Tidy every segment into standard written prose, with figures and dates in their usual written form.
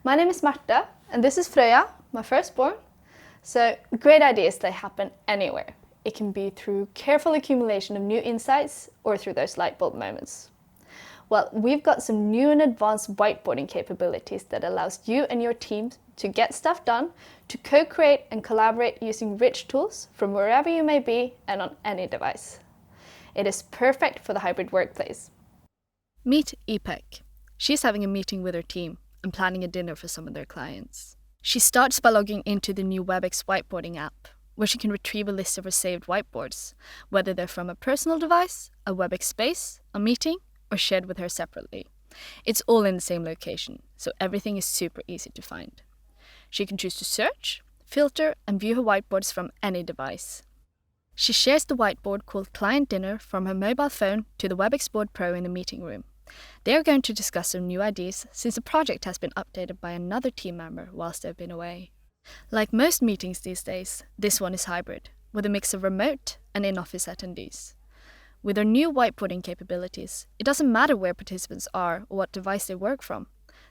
My name is Marta, and this is Freya, my firstborn. So, great ideas that happen anywhere. It can be through careful accumulation of new insights or through those light bulb moments. Well, we've got some new and advanced whiteboarding capabilities that allows you and your team to get stuff done, to co-create and collaborate using rich tools from wherever you may be and on any device. It is perfect for the hybrid workplace. Meet Ipek. She's having a meeting with her team and planning a dinner for some of their clients. She starts by logging into the new Webex Whiteboarding app, where she can retrieve a list of her saved whiteboards, whether they're from a personal device, a Webex space, a meeting, or shared with her separately. It's all in the same location, so everything is super easy to find. She can choose to search, filter, and view her whiteboards from any device. She shares the whiteboard called Client Dinner from her mobile phone to the Webex Board Pro in the meeting room. They are going to discuss some new ideas since the project has been updated by another team member whilst they've been away. Like most meetings these days, this one is hybrid, with a mix of remote and in-office attendees. With our new whiteboarding capabilities, it doesn't matter where participants are or what device they work from.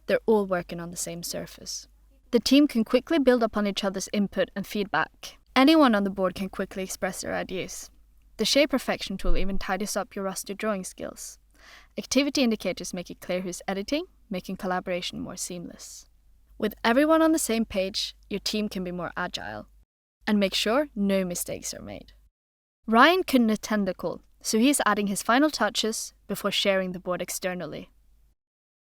They're all working on the same surface. The team can quickly build upon each other's input and feedback. Anyone on the board can quickly express their ideas. The Shape Perfection tool even tidies up your rusty drawing skills. Activity indicators make it clear who's editing, making collaboration more seamless. With everyone on the same page, your team can be more agile and make sure no mistakes are made. Ryan couldn't attend the call, so he's adding his final touches before sharing the board externally.